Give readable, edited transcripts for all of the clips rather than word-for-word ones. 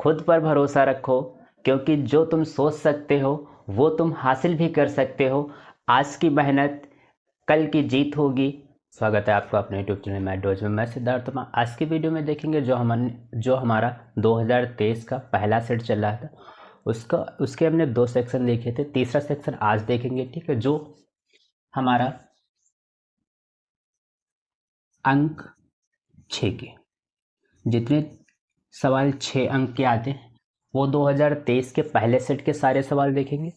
खुद पर भरोसा रखो, क्योंकि जो तुम सोच सकते हो वो तुम हासिल भी कर सकते हो। आज की मेहनत कल की जीत होगी। स्वागत है आपका अपने यूट्यूब चैनल मैथ डॉज में। मैं सिद्धार्थ वर्मा। आज की वीडियो में देखेंगे जो हमारा 2023 का पहला सेट चल रहा था उसके हमने 2 सेक्शन देखे थे। तीसरा सेक्शन आज देखेंगे, ठीक है, जो हमारा अंक 6 के जितने सवाल 6 अंक के आते हैं वो 2023 के पहले सेट के सारे सवाल देखेंगे।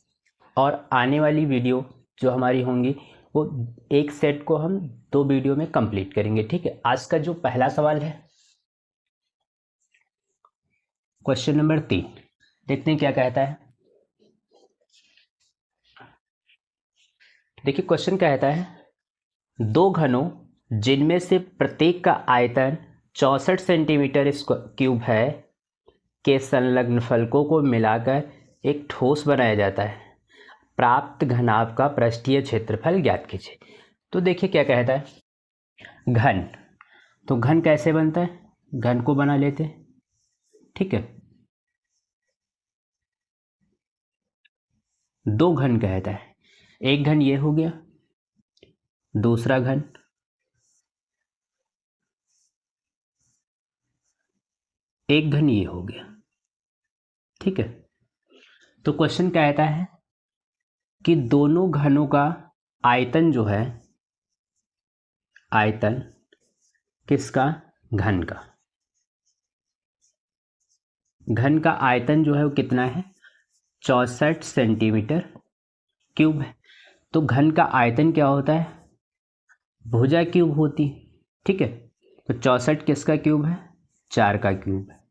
और आने वाली वीडियो जो हमारी होंगी वो एक सेट को हम 2 वीडियो में कंप्लीट करेंगे, ठीक है। आज का जो पहला सवाल है क्वेश्चन नंबर 3, देखते हैं क्या कहता है। देखिए क्वेश्चन कहता है, 2 घनों जिनमें से प्रत्येक का आयतन 64 सेंटीमीटर क्यूब है के संलग्न फलकों को मिलाकर एक ठोस बनाया जाता है। प्राप्त घनाभ का पृष्ठीय क्षेत्रफल ज्ञात कीजिए। तो देखिए क्या कहता है, घन। तो घन कैसे बनता है, घन को बना लेते हैं, ठीक है। 2 घन कहता है, एक घन ये हो गया, दूसरा घन, एक घन ये हो गया, ठीक है। तो क्वेश्चन कहता है कि दोनों घनों का आयतन जो है, आयतन किसका, घन का, घन का आयतन जो है वो कितना है, 64 सेंटीमीटर क्यूब है। तो घन का आयतन क्या होता है, भुजा क्यूब होती, ठीक है। तो 64 किसका क्यूब है, 4 का क्यूब है।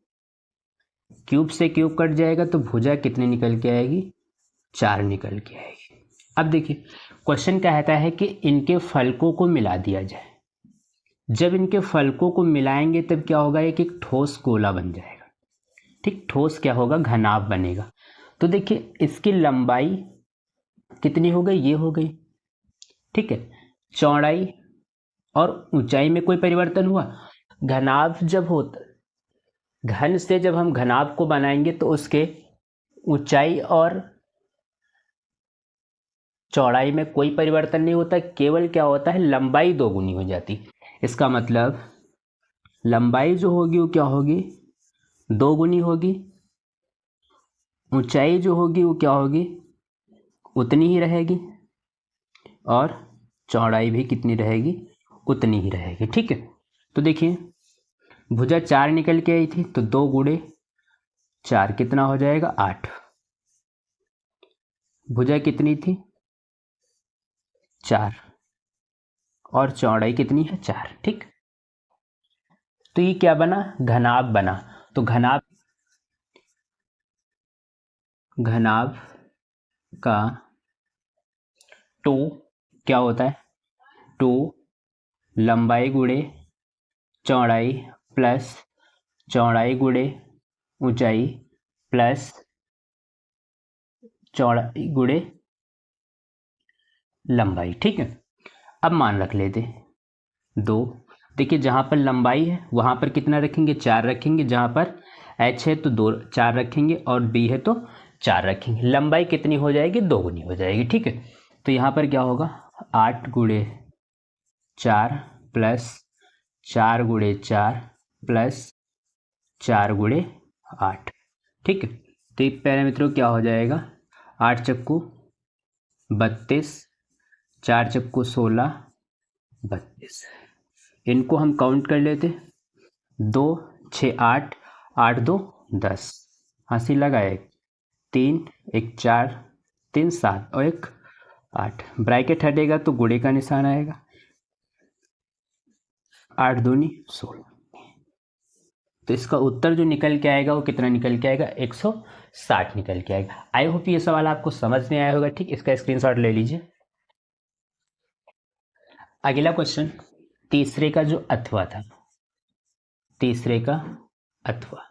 क्यूब से क्यूब कट जाएगा तो भुजा कितनी निकल के आएगी, 4 निकल के आएगी। अब देखिए क्वेश्चन कहता है कि इनके फलकों को मिला दिया जाए। जब इनके फलकों को मिलाएंगे तब क्या होगा, एक ठोस गोला बन जाएगा, ठीक। ठोस क्या होगा, घनाभ बनेगा। तो देखिए इसकी लंबाई कितनी हो गई, ये हो गई, ठीक है। चौड़ाई और ऊंचाई में कोई परिवर्तन हुआ, घनाभ जब होता, घन से जब हम घनाभ को बनाएंगे तो उसके ऊंचाई और चौड़ाई में कोई परिवर्तन नहीं होता, केवल क्या होता है, लंबाई 2 गुनी हो जाती। इसका मतलब लंबाई जो होगी वो क्या होगी, 2 गुनी होगी। ऊंचाई जो होगी वो क्या होगी, उतनी ही रहेगी। और चौड़ाई भी कितनी रहेगी, उतनी ही रहेगी, ठीक है। तो देखिए भुजा 4 निकल के आई थी, तो 2 गुणे 4 कितना हो जाएगा, 8। भुजा कितनी थी, 4, और चौड़ाई कितनी है, 4, ठीक। तो ये क्या बना, घनाभ बना। तो घनाभ का 2 क्या होता है, 2 लंबाई गुणे चौड़ाई प्लस चौड़ाई गुणे ऊंचाई प्लस चौड़ाई गुणे लंबाई, ठीक है। अब मान रख लेते 2। देखिए जहाँ पर लंबाई है वहाँ पर कितना रखेंगे, 4 रखेंगे। जहाँ पर h है तो 2 4 रखेंगे, और b है तो 4 रखेंगे। लंबाई कितनी हो जाएगी, 2 गुनी हो जाएगी, ठीक है। तो यहाँ पर क्या होगा, 8 गुणे 4 प्लस 4 गुणे 4 प्लस 4 गुणे 8, ठीक है। तो प्यारे मित्रों क्या हो जाएगा, 8 चक्कू 32, 4 चक्कू 16, 32। इनको हम काउंट कर लेते, 2 6 8, 8 2 10, हंसी लगाए, 3 1 4, 3 7 और 1 8। ब्रैकेट हटेगा तो गुणे का निशान आएगा, 8 दूनी 16। तो इसका उत्तर जो निकल के आएगा वो कितना निकल के आएगा, 160 निकल के आएगा। आई होप ये सवाल आपको समझ में आया होगा, ठीक। इसका स्क्रीनशॉट ले लीजिए। अगला क्वेश्चन, तीसरे का जो अथवा था, तीसरे का अथवा,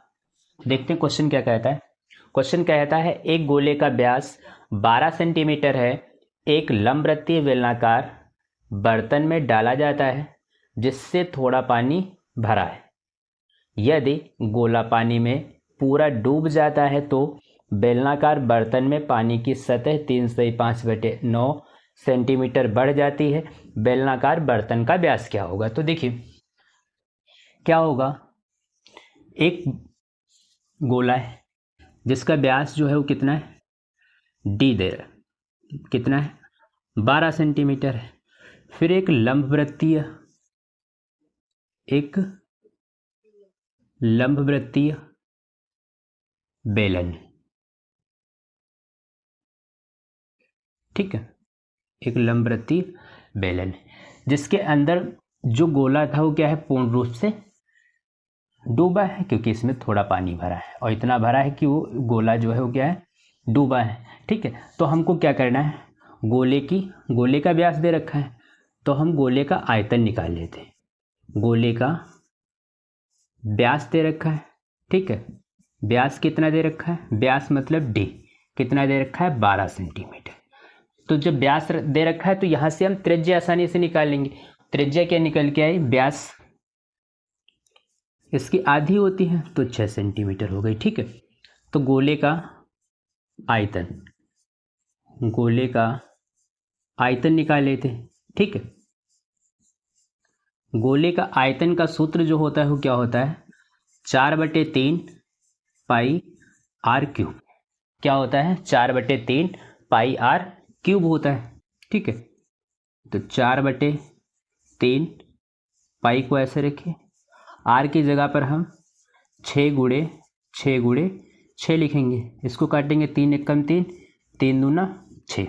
देखते हैं क्वेश्चन क्या कहता है। क्वेश्चन कहता है, एक गोले का व्यास 12 सेंटीमीटर है, एक लंबवृत्तीय बेलनाकार बर्तन में डाला जाता है जिससे थोड़ा पानी भरा है। यदि गोला पानी में पूरा डूब जाता है तो बेलनाकार बर्तन में पानी की सतह 3/5/9 सेंटीमीटर बढ़ जाती है। बेलनाकार बर्तन का व्यास क्या होगा? तो देखिए क्या होगा, एक गोला है जिसका व्यास जो है वो कितना है, डी दे रहा है, कितना है, 12 सेंटीमीटर है। फिर एक लंबवृत्तीय बेलन, ठीक है, एक लंबवृत्तीय बेलन जिसके अंदर जो गोला था वो क्या है, पूर्ण रूप से डूबा है, क्योंकि इसमें थोड़ा पानी भरा है और इतना भरा है कि वो गोला जो है वो क्या है, डूबा है। ठीक है, तो हमको क्या करना है, गोले का व्यास दे रखा है तो हम गोले का आयतन निकाल लेते हैं। गोले का व्यास दे रखा है, ठीक है, व्यास कितना दे रखा है, व्यास मतलब डी कितना दे रखा है, 12 सेंटीमीटर। तो जब व्यास दे रखा है तो यहाँ से हम त्रिज्या आसानी से निकाल लेंगे। त्रिज्या क्या निकल के आई, व्यास इसकी आधी होती है तो 6 सेंटीमीटर हो गई। ठीक है, तो गोले का आयतन निकाल लेते हैं। ठीक है, गोले का आयतन का सूत्र जो होता है वो क्या होता है, 4/3 पाई आर क्यूब। क्या होता है, 4/3 पाई आर क्यूब होता है। ठीक है, तो 4/3 पाई को ऐसे रखें, आर की जगह पर हम 6 लिखेंगे। इसको काटेंगे, 3 एकम 3, 3 दूना 6,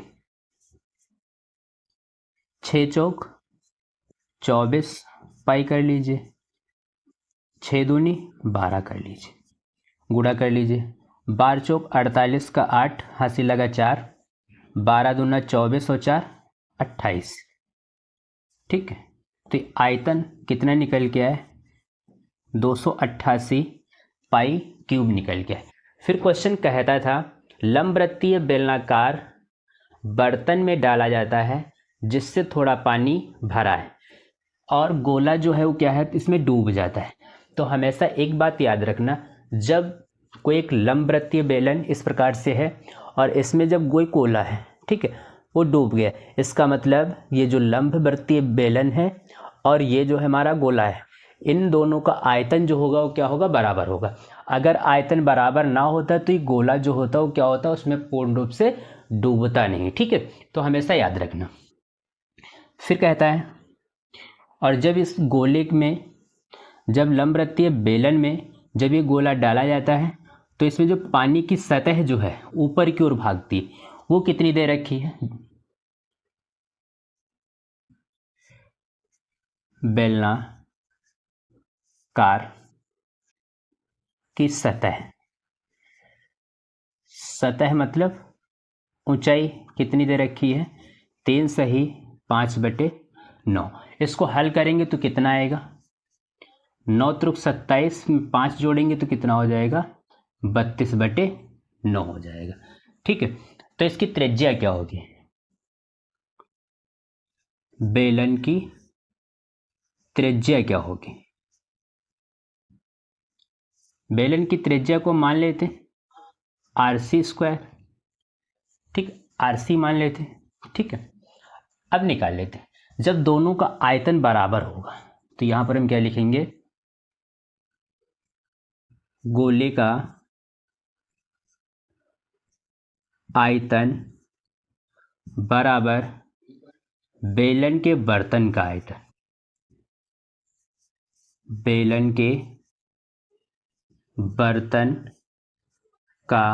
6 चौक 24 पाई कर लीजिए, 6 दूनी 12 कर लीजिए, गुणा कर लीजिए, 12 चौक 48 का 8, हासिल लगा 4, 12 दूना 24 और 4 28। ठीक है, तो आयतन कितना निकल के आया, 288 पाई क्यूब निकल के आया। फिर क्वेश्चन कहता था लंबवृत्तीय बेलनाकार बर्तन में डाला जाता है जिससे थोड़ा पानी भरा है और गोला जो है वो क्या है, इसमें डूब जाता है। तो हमेशा एक बात याद रखना, जब कोई एक लंबवृत्तीय बेलन इस प्रकार से है और इसमें जब कोई गोला है, ठीक है, वो डूब गया, इसका मतलब ये जो लंबवृत्तीय बेलन है और ये जो है हमारा गोला है, इन दोनों का आयतन जो होगा वो क्या होगा, बराबर होगा। अगर आयतन बराबर ना होता तो ये गोला जो होता है वो क्या होता है, उसमें पूर्ण रूप से डूबता नहीं। ठीक है, तो हमेशा याद रखना। फिर कहता है, और जब इस गोले में, जब लंबवृत्तीय बेलन में जब ये गोला डाला जाता है तो इसमें जो पानी की सतह जो है ऊपर की ओर भागती है वो कितनी दे रखी है, बेलनाकार की सतह मतलब ऊंचाई कितनी दे रखी है, 3 सही 5/9। इसको हल करेंगे तो कितना आएगा, 9 त्रिक 27 में 5 जोड़ेंगे तो कितना हो जाएगा, 32/9 हो जाएगा। ठीक है, तो इसकी त्रिज्या क्या होगी, बेलन की त्रिज्या क्या होगी, बेलन की त्रिज्या को मान लेते RC², ठीक, RC मान लेते। ठीक है, अब निकाल लेते, जब दोनों का आयतन बराबर होगा तो यहां पर हम क्या लिखेंगे, गोले का आयतन बराबर बेलन के बर्तन का आयतन, बेलन के बर्तन का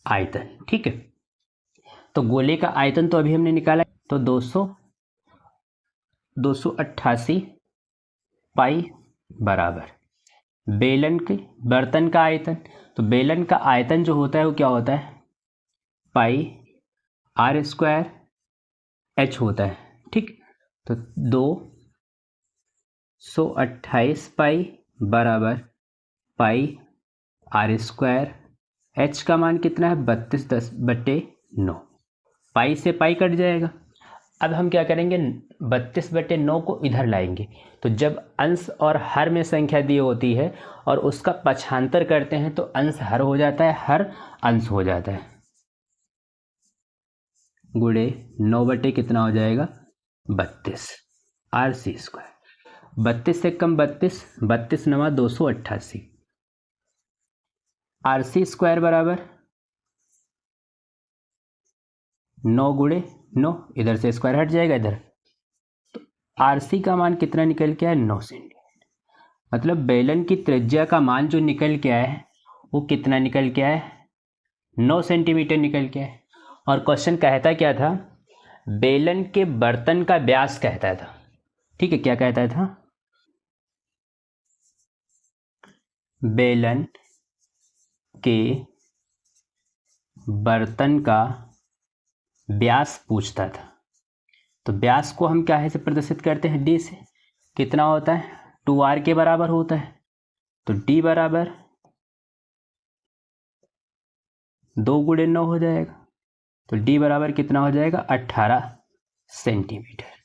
आयतन। ठीक है, तो गोले का आयतन तो अभी हमने निकाला, तो 288 पाई बराबर बेलन के बर्तन का आयतन। तो बेलन का आयतन जो होता है वो क्या होता है, पाई R² H होता है। ठीक, तो 228 पाई बराबर पाई R², H का मान कितना है, 32/9, पाई से पाई कट जाएगा। अब हम क्या करेंगे, 32/9 को इधर लाएंगे। तो जब अंश और हर में संख्या दी होती है और उसका पक्षांतर करते हैं तो अंश हर हो जाता है, हर अंश हो जाता है। गुणे 9 कितना हो जाएगा 32 RC²। 32 से कम 32, 32 9 288। RC² बराबर 9 गुणे 9, इधर से स्क्वायर हट जाएगा इधर। तो RC का मान कितना निकल के आया 9 सेंटीमीटर। मतलब बेलन की त्रिज्या का मान जो निकल के आया है वो कितना निकल के आया है 9 सेंटीमीटर निकल के आया। और क्वेश्चन कहता क्या था, बेलन के बर्तन का व्यास कहता था। ठीक है, क्या कहता था, बेलन के बर्तन का व्यास पूछता था। तो व्यास को हम क्या है से प्रदर्शित करते हैं, D से। कितना होता है 2R के बराबर होता है। तो D बराबर 2 गुणे 9 हो जाएगा। तो D बराबर कितना हो जाएगा 18 सेंटीमीटर।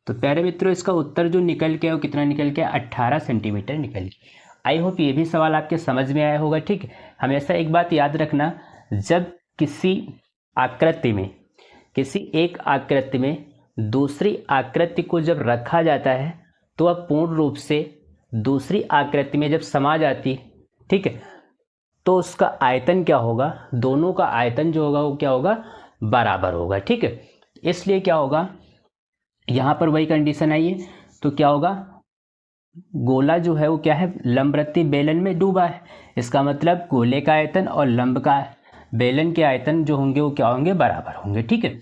तो प्यारे मित्रों, इसका उत्तर जो निकल के वो कितना निकल के 18 सेंटीमीटर निकल के। आई होप ये भी सवाल आपके समझ में आया होगा। ठीक है, हमेशा एक बात याद रखना, जब किसी एक आकृति में दूसरी आकृति को जब रखा जाता है तो वह पूर्ण रूप से दूसरी आकृति में जब समा जाती, ठीक है, तो उसका आयतन क्या होगा, दोनों का आयतन जो होगा वो क्या होगा बराबर होगा। ठीक है, इसलिए क्या होगा, यहाँ पर वही कंडीशन आई है। तो क्या होगा, गोला जो है वो क्या है लंबवृत्तीय बेलन में डूबा है। इसका मतलब गोले का आयतन और लंब का बेलन के आयतन जो होंगे वो क्या होंगे बराबर होंगे। ठीक है,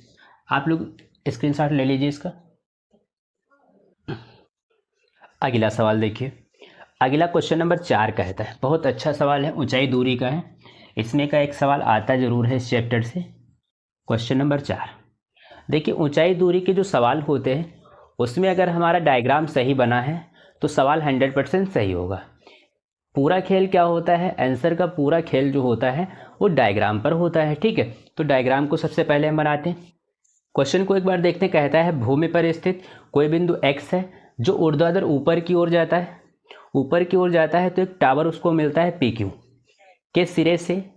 आप लोग स्क्रीनशॉट ले लीजिए इसका। अगला सवाल देखिए, अगला क्वेश्चन नंबर 4 कहता है, बहुत अच्छा सवाल है, ऊंचाई दूरी का है। इसमें का एक सवाल आता जरूर है इस चैप्टर से। क्वेश्चन नंबर 4 देखिए, ऊंचाई दूरी के जो सवाल होते हैं उसमें अगर हमारा डायग्राम सही बना है तो सवाल 100% सही होगा। पूरा खेल क्या होता है, आंसर का पूरा खेल जो होता है वो डायग्राम पर होता है। ठीक है, तो डायग्राम को सबसे पहले हम बनाते हैं। क्वेश्चन को एक बार देखते हैं। कहता है भूमि पर स्थित कोई बिंदु x है जो ऊर्ध्वाधर ऊपर की ओर जाता है। ऊपर की ओर जाता है तो एक टावर उसको मिलता है PQ के सिरे से,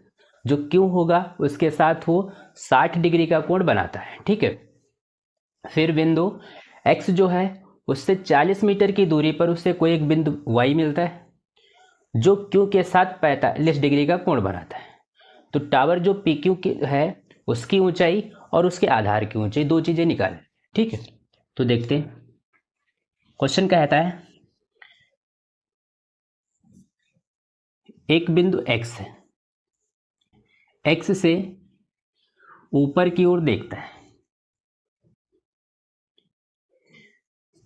जो Q होगा उसके साथ वो 60 डिग्री का कोण बनाता है। ठीक है, फिर बिंदु x जो है उससे 40 मीटर की दूरी पर उससे कोई एक बिंदु y मिलता है जो Q के साथ 45 डिग्री का कोण बनाता है। तो टावर जो PQ की है उसकी ऊंचाई और उसके आधार की ऊंचाई, दो चीजें निकालें। ठीक है, तो देखते हैं। क्वेश्चन कहता है एक बिंदु x है, x से ऊपर की ओर देखता है।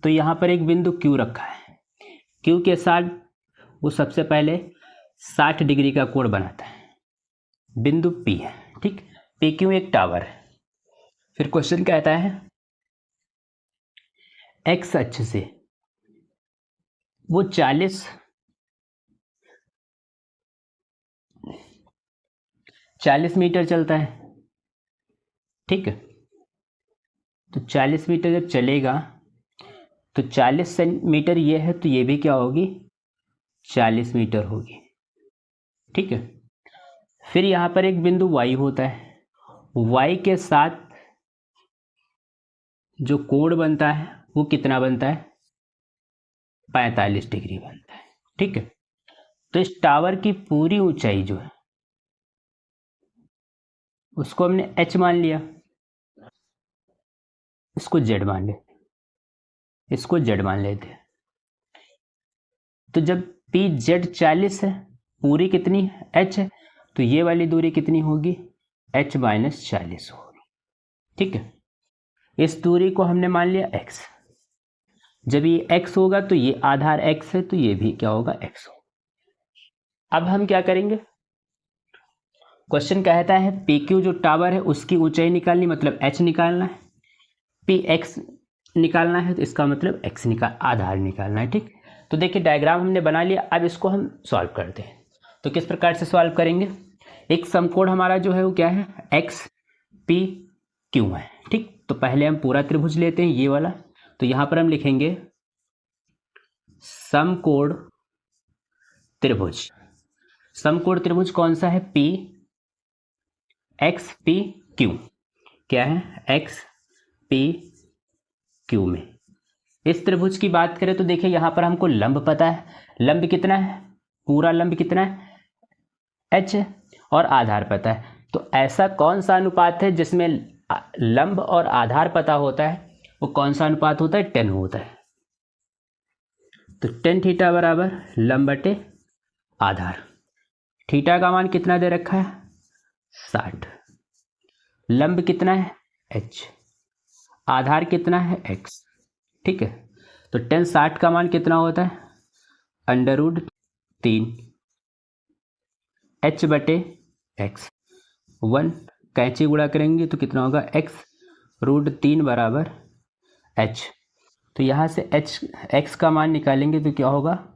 तो यहां पर एक बिंदु Q रखा है, Q के साथ वो सबसे पहले 60 डिग्री का कोण बनाता है। बिंदु P है, ठीक, PQ एक टावर है। फिर क्वेश्चन कहता है x अक्ष से वो 40 मीटर चलता है। ठीक है, तो 40 मीटर जब चलेगा तो 40 मीटर ये है तो ये भी क्या होगी 40 मीटर होगी। ठीक है, फिर यहाँ पर एक बिंदु y होता है, y के साथ जो कोण बनता है वो कितना बनता है 45 डिग्री बनता है। ठीक है, तो इस टावर की पूरी ऊंचाई जो है उसको हमने h मान लिया, इसको z मान लेते, इसको z मान लेते हैं। तो जब PZ 40 है, पूरी कितनी h है, तो ये वाली दूरी कितनी होगी h - 40 होगी। ठीक है, इस दूरी को हमने मान लिया x। जब ये x होगा तो ये आधार x है तो ये भी क्या होगा x होगा। अब हम क्या करेंगे, क्वेश्चन कहता है PQ जो टावर है उसकी ऊंचाई निकालनी, मतलब h निकालना है, PX निकालना है तो इसका मतलब x आधार निकालना है। ठीक, तो देखिए डायग्राम हमने बना लिया। अब इसको हम सॉल्व करते हैं। तो किस प्रकार से सॉल्व करेंगे, एक समकोण हमारा जो है वो क्या है XPQ है। ठीक, तो पहले हम पूरा त्रिभुज लेते हैं, ये वाला। तो यहाँ पर हम लिखेंगे समकोण त्रिभुज। समकोण त्रिभुज कौन सा है? P x P Q. क्या है? एक्स पी क्यू में। इस त्रिभुज की बात करें तो देखिए यहाँ पर हमको लंब पता है। लंब कितना है? पूरा लंब कितना है? एच है। और आधार पता है। तो ऐसा कौन सा अनुपात है जिसमें लंब और आधार पता होता है? वो कौन सा अनुपात होता है? 10 होता है। तो tan थीटा बराबर लंब बटे आधार। थीटा का मान कितना दे रखा है? 60। लंब कितना है? h। आधार कितना है? x। ठीक है। तो tan 60 का मान कितना होता है? √3 h बटे x। 1 कैंची गुणा करेंगे तो कितना होगा? x√3 बराबर h। तो यहाँ से x का मान निकालेंगे तो क्या होगा?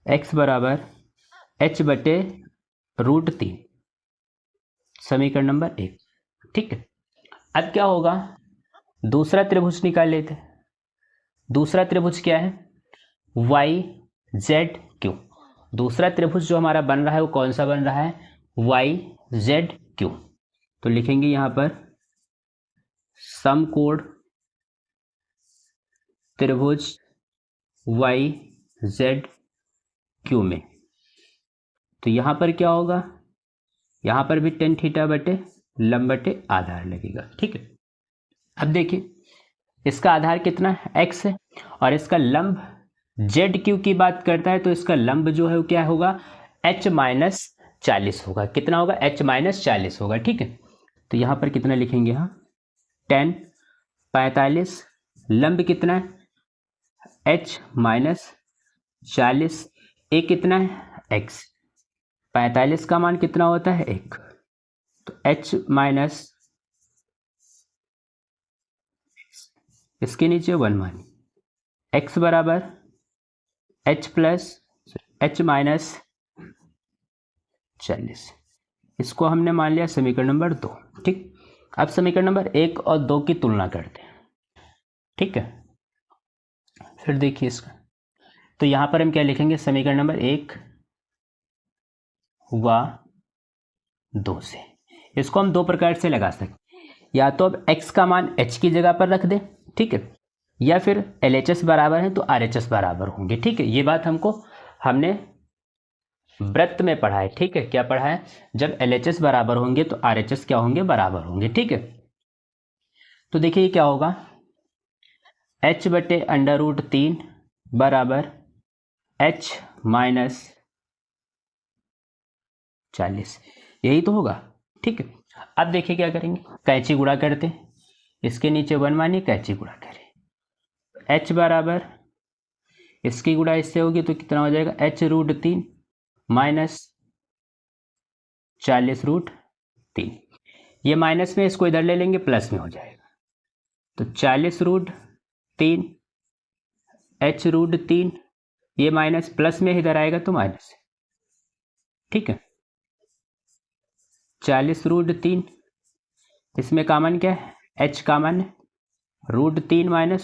x बराबर h बटे √3, समीकरण नंबर 1। ठीक है। अब क्या होगा? दूसरा त्रिभुज निकाल लेते हैं। दूसरा त्रिभुज क्या है? y z q। दूसरा त्रिभुज जो हमारा बन रहा है वो कौन सा बन रहा है? y z q। तो लिखेंगे यहाँ पर समकोण त्रिभुज y z q में। तो यहाँ पर क्या होगा? यहाँ पर भी tan थीटा बटे लंब बटे आधार लगेगा। ठीक है। अब देखिए इसका आधार कितना है? x है। और इसका लंब ZQ की बात करता है तो इसका लंब जो है वो क्या होगा? h-40 होगा। कितना होगा? h-40 होगा। ठीक है। तो यहाँ पर कितना लिखेंगे? हाँ, tan 45। लंब कितना है? h-40। ए कितना है? x। 45 का मान कितना होता है? 1। तो h- इसके नीचे 1 मानी। x बराबर h-40। इसको हमने मान लिया समीकरण नंबर 2। ठीक। अब समीकरण नंबर 1 और 2 की तुलना करते हैं। ठीक है। फिर देखिए इसका। तो यहाँ पर हम क्या लिखेंगे? समीकरण नंबर 1 व 2 से। इसको हम दो प्रकार से लगा सकते हैं। या तो अब x का मान h की जगह पर रख दें। ठीक है। या फिर LHS बराबर है तो RHS बराबर होंगे। ठीक है। ये बात हमने वृत्त में पढ़ा है। ठीक है। क्या पढ़ा है? जब LHS बराबर होंगे तो RHS क्या होंगे? बराबर होंगे। ठीक है। तो देखिए ये क्या होगा? h बटे √3 बराबर h-40। यही तो होगा। ठीक है। अब देखिए क्या करेंगे? कैंची गुणा करते हैं। इसके नीचे 1 मानिए, कैंची गुणा करें। h बराबर इसकी गुणा इससे होगी तो कितना हो जाएगा? h√3 - 40√3। ये माइनस में, इसको इधर ले लेंगे, प्लस में हो जाएगा। तो 40√3 h√3, ये माइनस प्लस में इधर आएगा तो माइनस। ठीक है। 40√3, इसमें कॉमन क्या है? h कॉमन है। √3 - 1।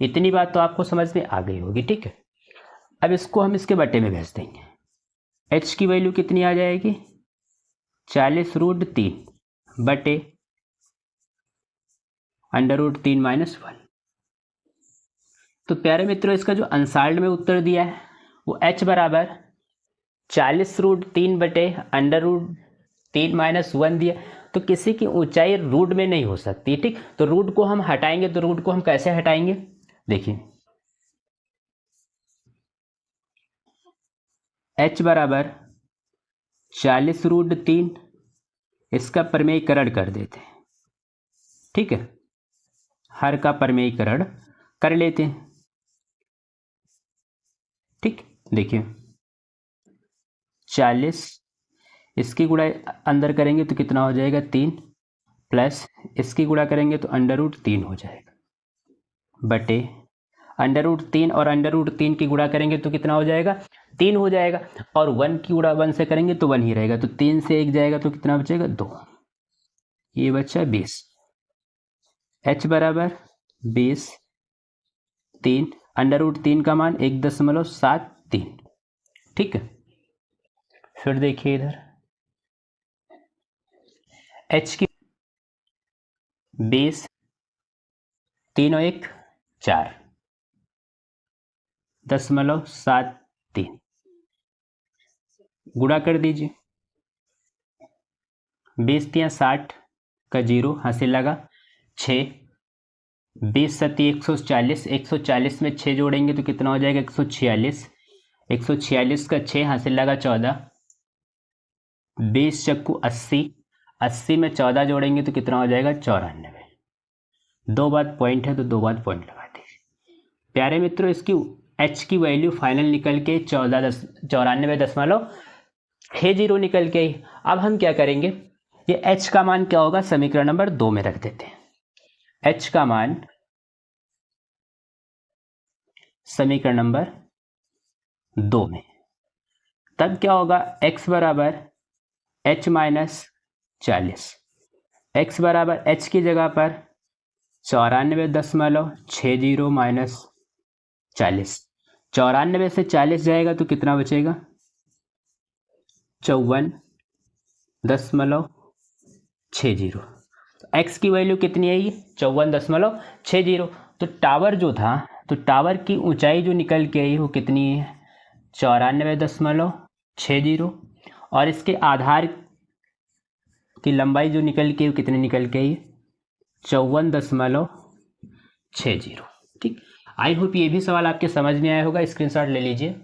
इतनी बात तो आपको समझ में आ गई होगी। ठीक है। अब इसको हम इसके बटे में भेज देंगे। h की वैल्यू कितनी आ जाएगी? 40√3 बटे √3 - 1। तो प्यारे मित्रों इसका जो आंसर में उत्तर दिया है वो h बराबर 40√3 बटे √3 - 1 दिया। तो किसी की ऊंचाई रूट में नहीं हो सकती। ठीक। तो रूट को हम हटाएंगे। तो रूट को हम कैसे हटाएंगे? देखिए h बराबर 40√3, इसका परमेयीकरण कर देते हैं। ठीक है। हर का परमेयीकरण कर लेते हैं। ठीक। देखिए 40, इसकी गुणा अंदर करेंगे तो कितना हो जाएगा? 3, प्लस इसकी गुणा करेंगे तो √3 हो जाएगा, बटे √3 और √3 की गुणा करेंगे तो कितना हो जाएगा? 3 हो जाएगा। और 1 की गुणा 1 से करेंगे तो 1 ही रहेगा। तो 3 से 1 जाएगा तो कितना बचेगा? 2। ये बच्चा 20, h बराबर 20, 3 √3 का मान 1.73। ठीक है, फिर देखिए इधर h की 20, 3 और 1 4, 0.73 गुणा कर दीजिए। 20 3 60 का 0 हासिल लगा 6, 20 7 140, 140 में 6 जोड़ेंगे तो कितना हो जाएगा 146, 146 का 6 हासिल लगा 14, 20 चक्कू 80, 80 में 14 जोड़ेंगे तो कितना हो जाएगा 94। दो बात पॉइंट है तो दो बात पॉइंट लगा दीजिए। प्यारे मित्रों, इसकी h की वैल्यू फाइनल निकल के 94.60 निकल के आई। अब हम क्या करेंगे, ये h का मान क्या होगा समीकरण नंबर 2 में रख देते हैं। h का मान समीकरण नंबर 2 में, तब क्या होगा x बराबर h माइनस 40, x बराबर h की जगह पर 94.60 माइनस 40, 94 से 40 जाएगा तो कितना बचेगा 54.60। तो x की वैल्यू कितनी आई 54.60। तो टावर जो था, तो टावर की ऊंचाई जो निकल के आई वो कितनी है 94.60, और इसके आधार की लंबाई जो निकल के कितनी निकल के आई 54.60। ठीक, आई होप ये भी सवाल आपके समझ में आया होगा, स्क्रीनशॉट ले लीजिए।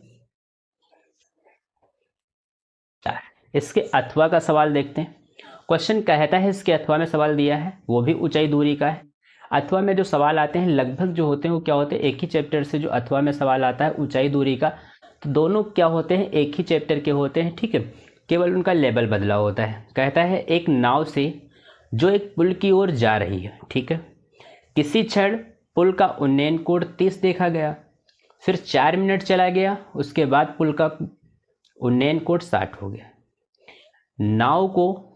इसके अथवा का सवाल देखते हैं। क्वेश्चन कहता है, इसके अथवा में सवाल दिया है, वो भी ऊंचाई दूरी का है। अथवा में जो सवाल आते हैं लगभग जो होते हैं वो क्या होते हैं, एक ही चैप्टर से जो अथवा में सवाल आता है ऊंचाई दूरी का, तो दोनों क्या होते हैं एक ही चैप्टर के होते हैं। ठीक है, केवल उनका लेवल बदला होता है। कहता है एक नाव से जो एक पुल की ओर जा रही है, ठीक है, किसी क्षण पुल का उन्नयन कोण 30 देखा गया, फिर 4 मिनट चला गया, उसके बाद पुल का उन्नयन कोण 60 हो गया। नाव को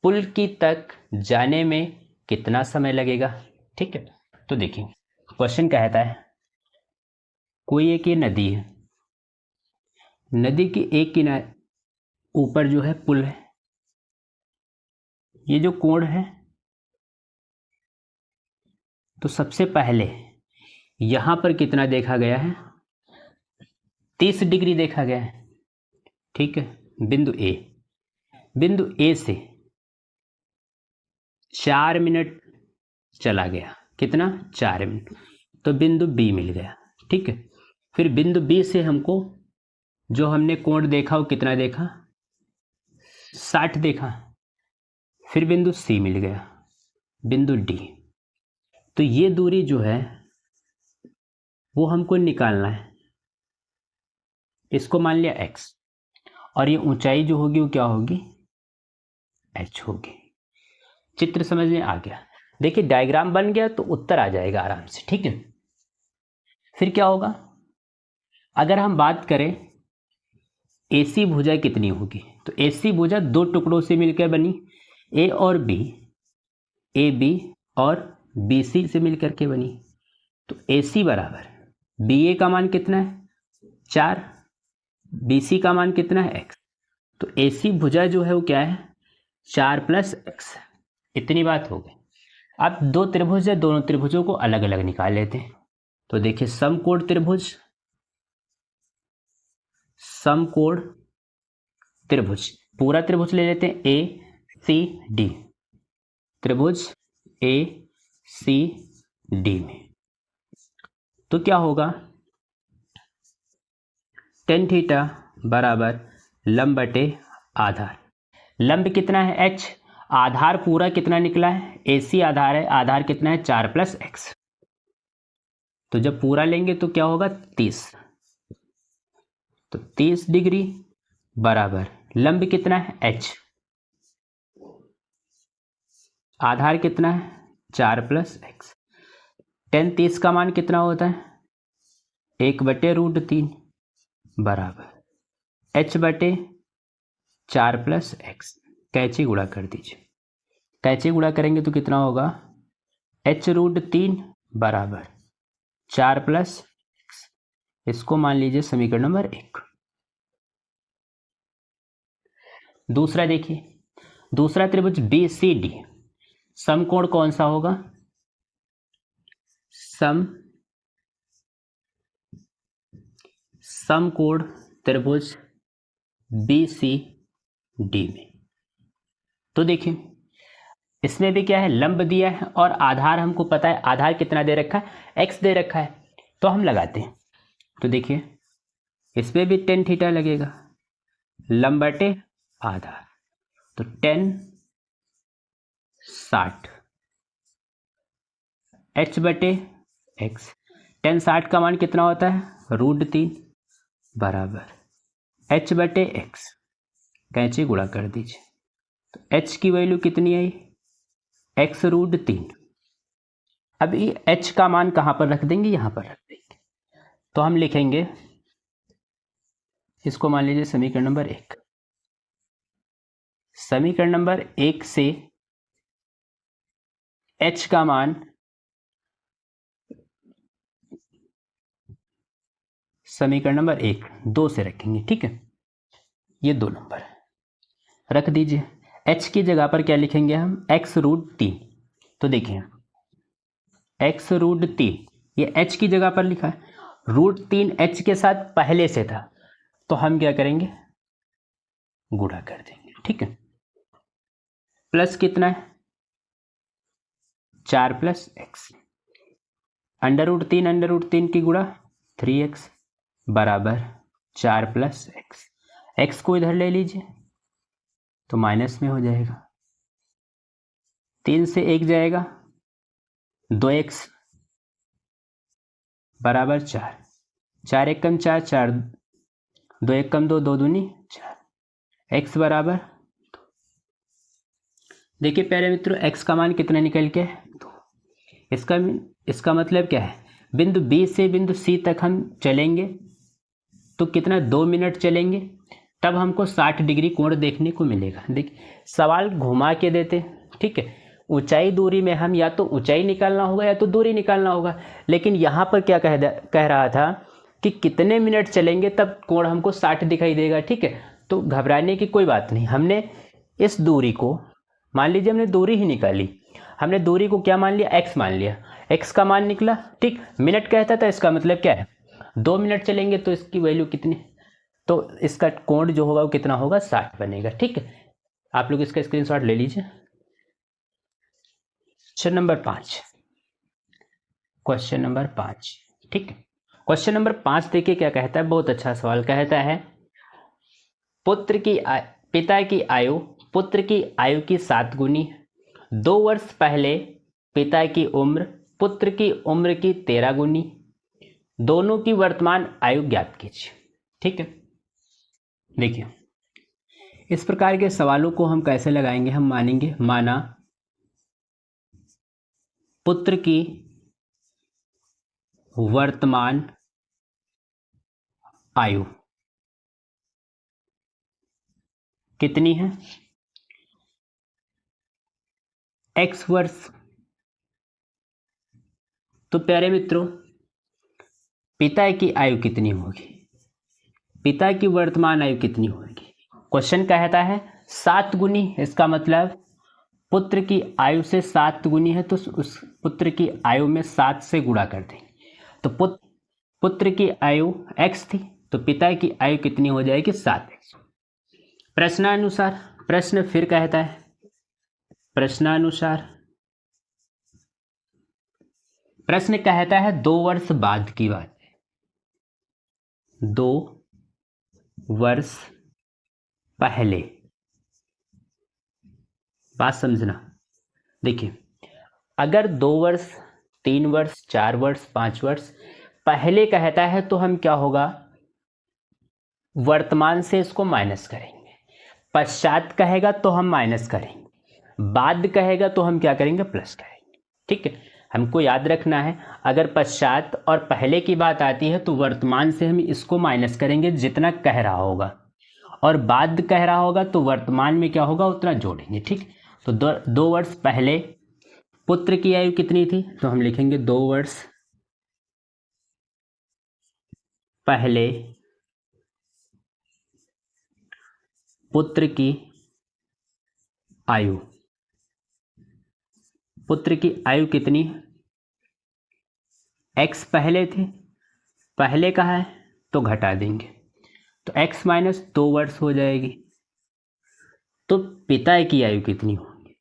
पुल की तक जाने में कितना समय लगेगा। ठीक है, तो देखिए क्वेश्चन कहता है कोई एक ये नदी है, नदी की एक किनारे ऊपर जो है पुल है, ये जो कोण है तो सबसे पहले यहां पर कितना देखा गया है 30 डिग्री देखा गया है। ठीक है, बिंदु ए से 4 मिनट चला गया, कितना 4 मिनट, तो बिंदु बी मिल गया। ठीक है, फिर बिंदु बी से हमको जो हमने कोण देखा वो कितना देखा 60 देखा, फिर बिंदु सी मिल गया, बिंदु डी। तो ये दूरी जो है वो हमको निकालना है, इसको मान लिया x, और ये ऊंचाई जो होगी वो क्या होगी h होगी। चित्र समझ में आ गया। देखिए डायग्राम बन गया तो उत्तर आ जाएगा आराम से। ठीक है, फिर क्या होगा, अगर हम बात करें AC भुजा कितनी होगी, तो AC भुजा दो टुकड़ों से मिलकर बनी, A और B, AB और BC से मिलकर के बनी। तो AC बराबर BA का मान कितना है 4, BC का मान कितना है x, तो AC भुजा जो है वो क्या है 4 + x। इतनी बात हो गई। अब दो त्रिभुज है, दोनों त्रिभुजों को अलग अलग निकाल लेते हैं। तो देखिए समकोण त्रिभुज, पूरा त्रिभुज ले लेते हैं ACD, त्रिभुज ACD में तो क्या होगा tan थीटा बराबर लंब बटे आधार। लंब कितना है h, आधार पूरा कितना निकला है AC आधार है, आधार कितना है 4 + x, तो जब पूरा लेंगे तो क्या होगा 30, तो 30 डिग्री बराबर लंब कितना है h, आधार कितना है 4 + x, tan 30 का मान कितना होता है 1/√3 बराबर h/4 + x, कैंची गुणा कर दीजिए, कैसे गुणा करेंगे तो कितना होगा, h√3 बराबर 4 प्लस x। इसको मान लीजिए समीकरण नंबर 1। दूसरा देखिए, दूसरा त्रिभुज BCD, समकोण कौन सा होगा, समकोण त्रिभुज BCD में। तो देखिए इसमें भी क्या है, लंब दिया है और आधार हमको पता है, आधार कितना दे रखा है, x दे रखा है। तो हम लगाते हैं। तो देखिए इसमें भी tan थीटा लगेगा, लंब बटे आधार, तो tan 60 h बटे x। tan 60 का मान कितना होता है, √3 बराबर h बटे x। कैंची गुणा कर दीजिए, तो h की वैल्यू कितनी आई, x√3। अब ये h का मान कहाँ पर रख देंगे, यहाँ पर रख देंगे। तो हम लिखेंगे, इसको मान लीजिए समीकरण नंबर 1। समीकरण नंबर 1 से h का मान समीकरण नंबर 1 2 से रखेंगे, ठीक है। ये 2 नंबर रख दीजिए। h की जगह पर क्या लिखेंगे हम, x√3। तो देखिए x√3, ये h की जगह पर लिखा है, √3 h के साथ पहले से था, तो हम क्या करेंगे, गुणा कर देंगे, ठीक है। प्लस कितना है, 4 प्लस x, √3 की गुणा 3x बराबर 4 प्लस x को इधर ले लीजिए तो माइनस में हो जाएगा, 3 से 1 जाएगा, 2x बराबर 4, 4 1 कम 4, 4 2 1 कम 2, 2 दूनी 4, x बराबर 2। देखिए प्यारे मित्रों x का मान कितना निकल के 2। इसका मतलब क्या है, बिंदु B से बिंदु C तक हम चलेंगे तो कितना, 2 मिनट चलेंगे, तब हमको 60 डिग्री कोण देखने को मिलेगा। देखिए सवाल घुमा के देते, ठीक है। ऊंचाई दूरी में हम या तो ऊंचाई निकालना होगा या तो दूरी निकालना होगा, लेकिन यहाँ पर क्या कह रहा था कि कितने मिनट चलेंगे तब कोण हमको 60 दिखाई देगा, ठीक है। तो घबराने की कोई बात नहीं, हमने इस दूरी को, मान लीजिए हमने दूरी ही निकाली, हमने दूरी को क्या मान लिया, x मान लिया, x का मान निकला, ठीक। मिनट कहता था, इसका मतलब क्या है, 2 मिनट चलेंगे तो इसकी वैल्यू कितनी, तो इसका कोण जो होगा वो कितना होगा, 60 बनेगा, ठीक है। आप लोग इसका स्क्रीनशॉट ले लीजिए। क्वेश्चन नंबर 5, क्वेश्चन नंबर 5, ठीक है। क्वेश्चन नंबर 5 देखिए क्या कहता है, बहुत अच्छा सवाल कहता है, पिता की आयु पुत्र की आयु की 7 गुनी, 2 वर्ष पहले पिता की उम्र पुत्र की उम्र की 13 गुनी, दोनों की वर्तमान आयु ज्ञात कीजिए, ठीक है। देखिए इस प्रकार के सवालों को हम कैसे लगाएंगे, हम मानेंगे, माना पुत्र की वर्तमान आयु कितनी है, x वर्ष। तो प्यारे मित्रों पिता की आयु कितनी होगी, पिता की वर्तमान आयु कितनी होगी, क्वेश्चन कहता है 7 गुनी, इसका मतलब पुत्र की आयु से 7 गुनी है, तो उस पुत्र की आयु में 7 से गुणा कर देंगे। तो पुत्र की आयु x थी, तो पिता की आयु कितनी हो जाएगी, 7x। प्रश्नानुसार, प्रश्न फिर कहता है, प्रश्नानुसार प्रश्न कहता है 2 वर्ष बाद की बात है, 2 वर्ष पहले, बात समझना। देखिए अगर 2 वर्ष 3 वर्ष 4 वर्ष 5 वर्ष पहले कहता है तो हम क्या होगा, वर्तमान से इसको माइनस करेंगे, पश्चात कहेगा तो हम माइनस करेंगे, बाद कहेगा तो हम क्या करेंगे, प्लस करेंगे, ठीक है। हमको याद रखना है, अगर पश्चात और पहले की बात आती है तो वर्तमान से हम इसको माइनस करेंगे जितना कह रहा होगा, और बाद कह रहा होगा तो वर्तमान में क्या होगा उतना जोड़ेंगे, ठीक। तो 2 वर्ष पहले पुत्र की आयु कितनी थी, तो हम लिखेंगे 2 वर्ष पहले पुत्र की आयु, पुत्र की आयु कितनी, x पहले थे, पहले का है तो घटा देंगे, तो x माइनस 2 वर्ष हो जाएगी। तो पिता की आयु कितनी होगी,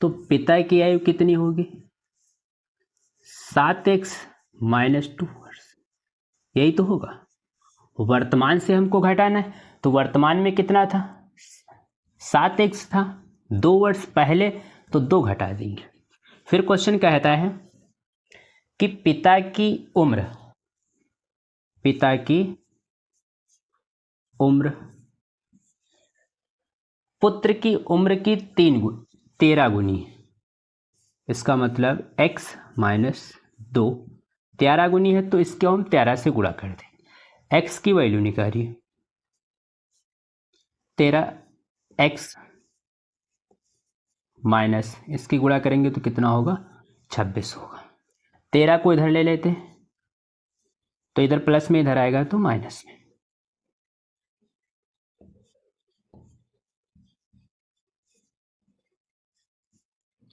तो पिता की आयु कितनी होगी 7x माइनस 2 वर्ष, यही तो होगा। वर्तमान से हमको घटाना है, तो वर्तमान में कितना था 7x था, 2 वर्ष पहले तो 2 घटा देंगे। फिर क्वेश्चन कहता है कि पिता की उम्र, पिता की उम्र पुत्र की उम्र की 13 गुनी, इसका मतलब x माइनस 2 13 गुनी है, तो इसको हम 13 से गुणा कर दें। x की वैल्यू निकालिए, 13x माइनस इसकी गुणा करेंगे तो कितना होगा 26 होगा। 13 को इधर ले लेते हैं तो इधर प्लस में, इधर आएगा तो माइनस में।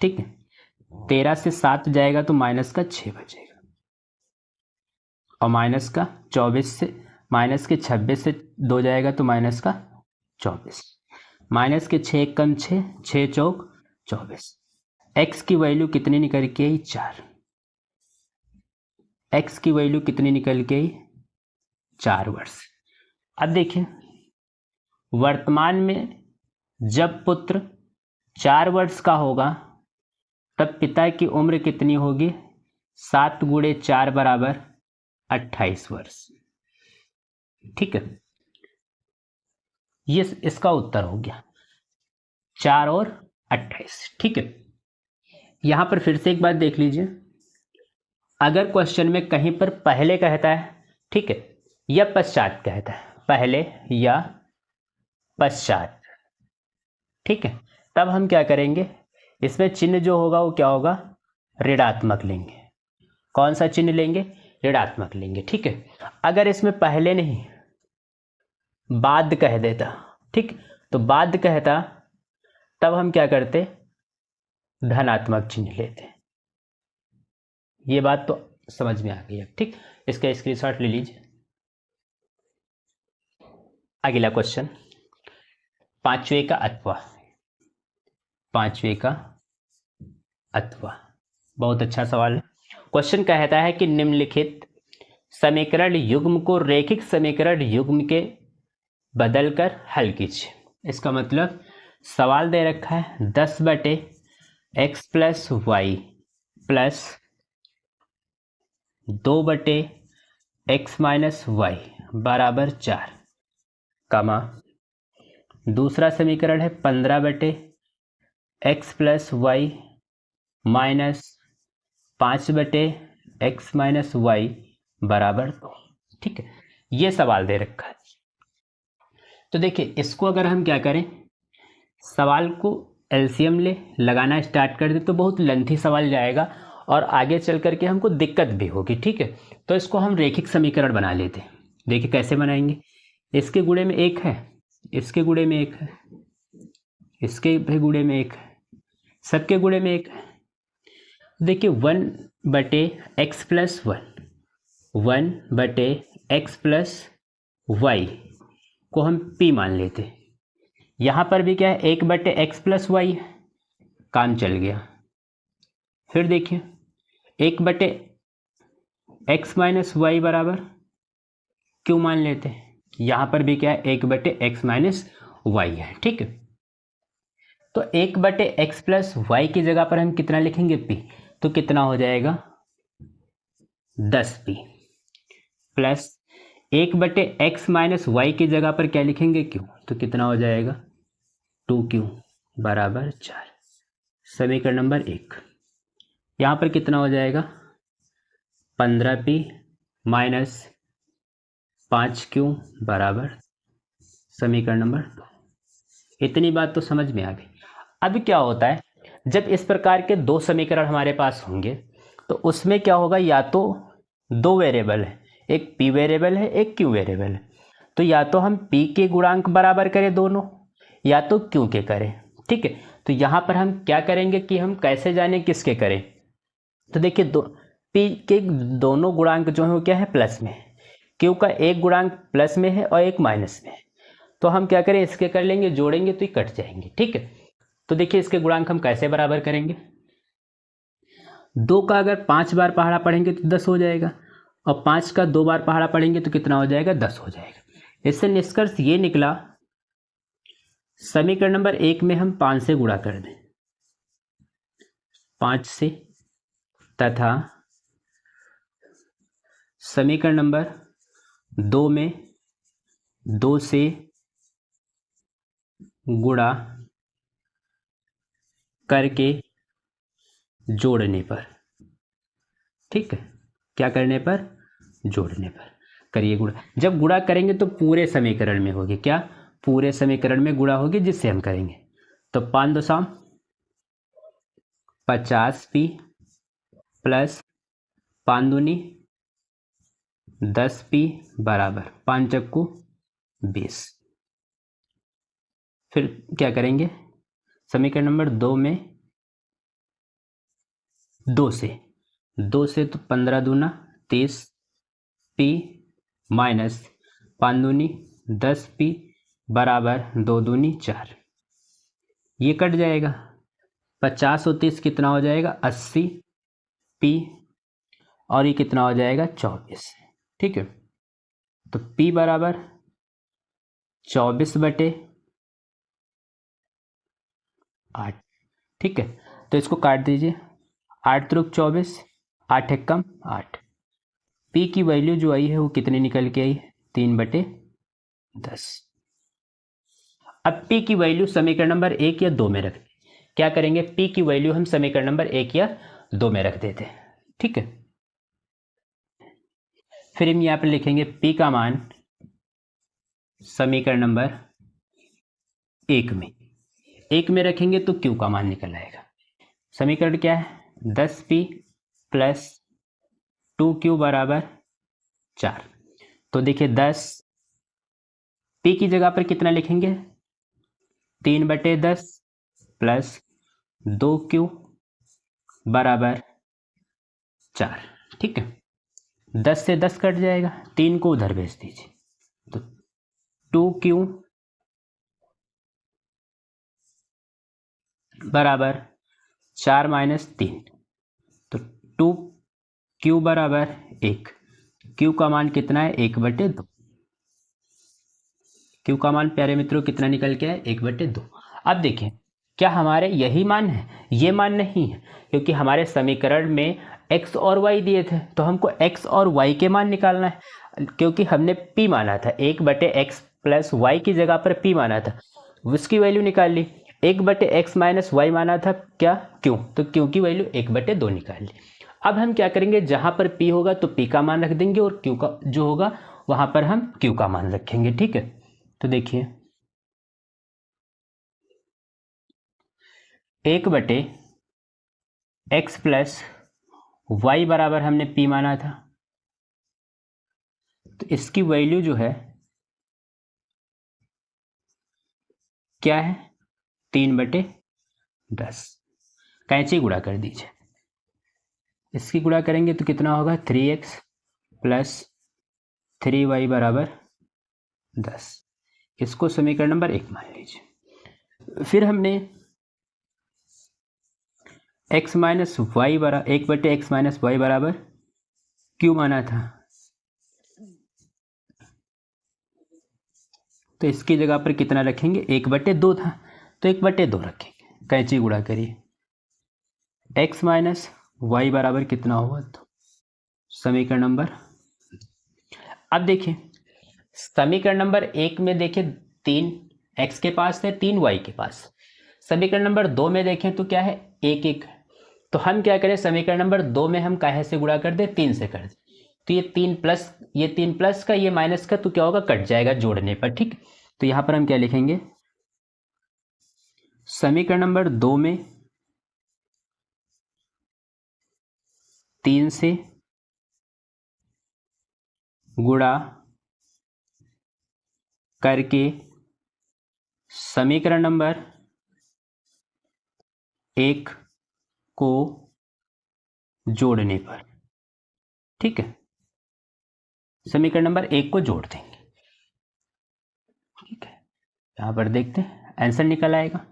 ठीक है, 13 से 7 जाएगा तो माइनस का 6 बचेगा, और माइनस का 24 से, माइनस के 26 से 2 जाएगा तो माइनस का 24, माइनस के 6 कम 6, 6 चौक 24। x की वैल्यू कितनी निकल के आई 4, x की वैल्यू कितनी निकल के आई 4 वर्ष। अब देखिए वर्तमान में जब पुत्र 4 वर्ष का होगा तब पिता की उम्र कितनी होगी, 7 गुणे 4 बराबर 28 वर्ष। ठीक है, ये इसका उत्तर हो गया 4 और 28। ठीक है, यहां पर फिर से एक बात देख लीजिए, अगर क्वेश्चन में कहीं पर पहले कहता है, ठीक है, या पश्चात कहता है, पहले या पश्चात, ठीक है, तब हम क्या करेंगे, इसमें चिन्ह जो होगा वो क्या होगा, ऋणात्मक लेंगे। कौन सा चिन्ह लेंगे, ऋणात्मक लेंगे। ठीक है, अगर इसमें पहले नहीं बाद कह देता, ठीक, तो बाद कहता तब हम क्या करते, धनात्मक चिन्ह लेते। ये बात तो समझ में आ गई है। ठीक, इसका स्क्रीनशॉट ले लीजिए। अगला क्वेश्चन, 5वें का अथवा, 5वें का अथवा, बहुत अच्छा सवाल है। क्वेश्चन कहता है कि निम्नलिखित समीकरण युग्म को रैखिक समीकरण युग्म के बदलकर हल कीजिए। इसका मतलब सवाल दे रखा है 10/x plus y plus 2/x minus y बराबर 4, कमा दूसरा समीकरण है 15/x plus y minus 5/x minus y बराबर 2। ठीक है, ये सवाल दे रखा है। तो देखिए इसको अगर हम क्या करें, सवाल को एलसीएम लगाना स्टार्ट कर दे तो बहुत लेंथी सवाल जाएगा और आगे चल करके हमको दिक्कत भी होगी। ठीक है, तो इसको हम रैखिक समीकरण बना लेते हैं। देखिए कैसे बनाएंगे, इसके गुणे में 1 है, इसके गुणे में 1 है, इसके भी गुणे में 1 है, सबके गुणे में 1 है। देखिए 1/x plus 1/x plus Y को हम p मान लेते हैं। यहाँ पर भी क्या है, 1/x प्लस वाई है, काम चल गया। फिर देखिए 1/x माइनस वाई बराबर क्यों मान लेते हैं, यहाँ पर भी क्या है 1/x माइनस वाई है। ठीक है, तो 1/x प्लस वाई की जगह पर हम कितना लिखेंगे p, तो कितना हो जाएगा 10p plus 1/x minus Y की जगह पर क्या लिखेंगे q, तो कितना हो जाएगा 2q बराबर 4। समीकरण नंबर 1, यहाँ पर कितना हो जाएगा 15p माइनस 5q बराबर समीकरण नंबर 2। इतनी बात तो समझ में आ गई। अब क्या होता है, जब इस प्रकार के दो समीकरण हमारे पास होंगे तो उसमें क्या होगा, या तो दो वेरिएबल है, एक पी वेरिएबल है एक क्यू वेरिएबल है, तो या तो हम पी के गुणांक बराबर करें दोनों, या तो क्यू के करें। ठीक है, तो यहाँ पर हम क्या करेंगे कि हम कैसे जाने किसके करें। तो देखिए पी के दोनों गुणांक जो है वो क्या है, प्लस में है, क्यू का एक गुणांक प्लस में है और एक माइनस में है। तो हम क्या करें, इसके कर लेंगे, जोड़ेंगे तो ये कट जाएंगे। ठीक है, तो देखिए इसके गुणांक हम कैसे बराबर करेंगे। 2 का अगर 5 बार पहाड़ा पढ़ेंगे तो 10 हो जाएगा, और 5 का 2 बार पहाड़ा पढ़ेंगे तो कितना हो जाएगा, 10 हो जाएगा। इससे निष्कर्ष ये निकला, समीकरण नंबर 1 में हम 5 से गुणा कर दें, 5 से, तथा समीकरण नंबर 2 में 2 से गुणा करके जोड़ने पर। ठीक है, क्या करने पर, जोड़ने पर करिए गुणा। जब गुणा करेंगे तो पूरे समीकरण में होगी, क्या, पूरे समीकरण में गुणा होगी, जिससे हम करेंगे। तो 5 दशम 50p प्लस 5 दूनी 10p बराबर 5 चक्कू 20। फिर क्या करेंगे, समीकरण नंबर 2 में 2 से तो 15 दूना 30 p माइनस 5 दूनी 10p बराबर 2 दूनी 4। ये कट जाएगा, 50 और 30 कितना हो जाएगा, 80p, और ये कितना हो जाएगा, 24। ठीक है, तो p बराबर 24/8। ठीक है, तो इसको काट दीजिए, 8 त्रिक 24, 8 एकम 8। p की वैल्यू जो आई है वो कितनी निकल के आई है, 3/10। अब p की वैल्यू समीकरण नंबर 1 या 2 में रख दें। क्या करेंगे, p की वैल्यू हम समीकरण नंबर 1 या 2 में रख देते हैं। ठीक है, फिर हम यहाँ पर लिखेंगे p का मान समीकरण नंबर 1 में रखेंगे तो q का मान निकल आएगा। समीकरण क्या है, 10p प्लस 2q बराबर 4। तो देखिए 10 p की जगह पर कितना लिखेंगे, 3/10 प्लस 2q बराबर 4। ठीक है, 10 से 10 कट जाएगा, 3 को उधर भेज दीजिए, तो 2q बराबर 4 माइनस 3, तो 2q बराबर 1। q का मान कितना है, 1/2। q का मान प्यारे मित्रों कितना निकल के है, 1/2। अब देखिए, क्या हमारे यही मान है, ये मान नहीं है, क्योंकि हमारे समीकरण में x और y दिए थे, तो हमको x और y के मान निकालना है। क्योंकि हमने p माना था, 1/x प्लस y की जगह पर p माना था, उसकी वैल्यू निकाल ली। 1/x माइनस y माना था क्या, क्यों, तो क्यों की वैल्यू 1/2 निकाल ली। अब हम क्या करेंगे, जहां पर p होगा तो p का मान रख देंगे, और q का जो होगा वहां पर हम q का मान रखेंगे। ठीक है, तो देखिए 1/x प्लस y बराबर हमने p माना था, तो इसकी वैल्यू जो है क्या है, 3/10। कैंची गुणा कर दीजिए, इसकी गुणा करेंगे तो कितना होगा, 3x प्लस 3y बराबर 10। इसको समीकरण नंबर 1 मान लीजिए। फिर हमने x माइनस वाई बराबर 1/x माइनस वाई बराबर q माना था, तो इसकी जगह पर कितना रखेंगे, 1/2 था, तो 1/2 रखेंगे। कैंची गुणा करिए, x माइनस वाई बराबर कितना होगा, तो समीकरण नंबर, अब देखिए समीकरण नंबर 1 में देखिए 3 x के पास है, 3 y के पास। समीकरण नंबर 2 में देखें तो क्या है, 1 तो हम क्या करें, समीकरण नंबर 2 में हम काहे से गुणा कर दें, 3 से कर दें, तो ये 3 प्लस का, ये माइनस का, तो क्या होगा, कट जाएगा जोड़ने पर। ठीक, तो यहाँ पर हम क्या लिखेंगे, समीकरण नंबर 2 में 3 से गुणा करके समीकरण नंबर 1 को जोड़ने पर, ठीक है, समीकरण नंबर 1 को जोड़ देंगे। ठीक है, यहां पर देखते हैं आंसर निकल आएगा।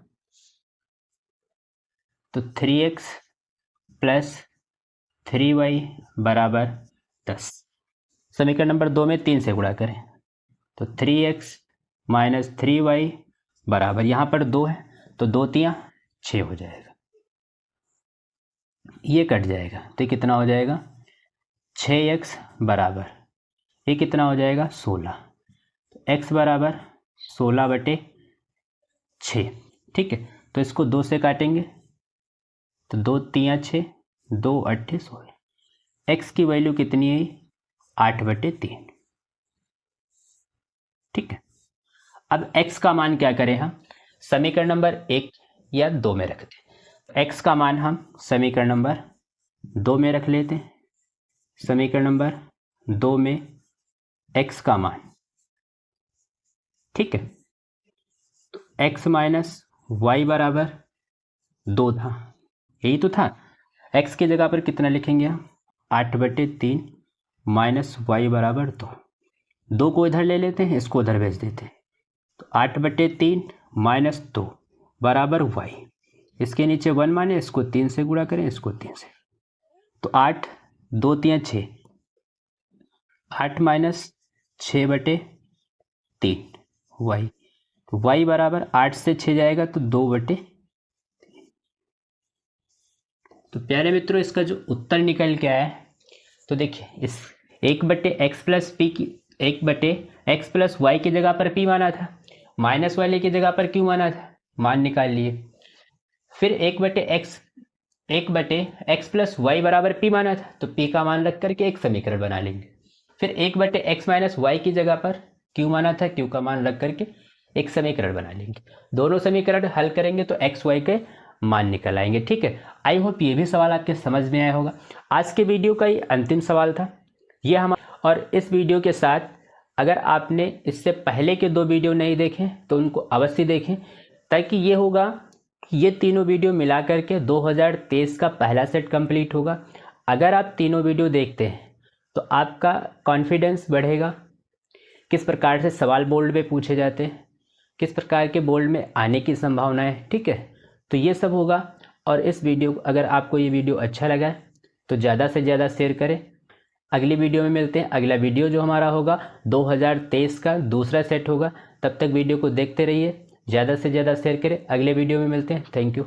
तो 3x प्लस 3y बराबर 10। समीकरण नंबर 2 में 3 से गुणा करें तो 3x माइनस 3y बराबर, यहाँ पर 2 है तो 2 3 6 हो जाएगा, ये कट जाएगा तो कितना हो जाएगा 6x बराबर, ये कितना हो जाएगा 16। तो x बराबर 16/6। ठीक है, तो इसको 2 से काटेंगे तो 2 3 6, 2 8 16। x की वैल्यू कितनी है 8/3। ठीक है, अब x का मान क्या करें हम समीकरण नंबर 1 या 2 में रखते हैं। x का मान हम समीकरण नंबर 2 में रख लेते हैं। समीकरण नंबर 2 में x का मान, ठीक है, तो x माइनस वाई बराबर 2 था, यही तो था। x की जगह पर कितना लिखेंगे हम 8/3 माइनस वाई बराबर 2। 2 को इधर ले लेते हैं, इसको उधर भेज देते हैं। तो 8/3 माइनस 2 बराबर वाई, इसके नीचे 1 माने, इसको 3 से गुणा करें, इसको 3 से, तो 8 2 3 6, 8 माइनस 6/3 वाई, तो वाई बराबर 8 से 6 जाएगा तो 2/3। तो प्यारे मित्रों इसका जो उत्तर निकल के आया है, तो देखिए इस 1/x प्लस पी की 1/x प्लस वाई की जगह पर p माना था, माइनस वाले की जगह पर q माना था, मान निकाल लिए। फिर 1/x प्लस वाई बराबर p माना था, तो p का मान रख करके एक समीकरण बना लेंगे। फिर 1/x माइनस वाई की जगह पर q माना था, q का मान रख करके एक समीकरण बना लेंगे। दोनों समीकरण हल करेंगे तो x y के मान निकल आएंगे। ठीक है, आई होप ये भी सवाल आपके समझ में आया होगा। आज के वीडियो का ये अंतिम सवाल था ये हमारा, और इस वीडियो के साथ अगर आपने इससे पहले के 2 वीडियो नहीं देखे तो उनको अवश्य देखें, ताकि ये होगा कि ये तीनों वीडियो मिला करके 2023 का पहला सेट कंप्लीट होगा। अगर आप तीनों वीडियो देखते हैं तो आपका कॉन्फिडेंस बढ़ेगा, किस प्रकार से सवाल बोर्ड में पूछे जाते हैं, किस प्रकार के बोर्ड में आने की संभावना है। ठीक है, तो ये सब होगा। और इस वीडियो, अगर आपको ये वीडियो अच्छा लगा है तो ज़्यादा से ज़्यादा शेयर करें। अगली वीडियो में मिलते हैं। अगला वीडियो जो हमारा होगा 2023 का दूसरा सेट होगा। तब तक वीडियो को देखते रहिए, ज़्यादा से ज़्यादा शेयर करें। अगले वीडियो में मिलते हैं। Thank you.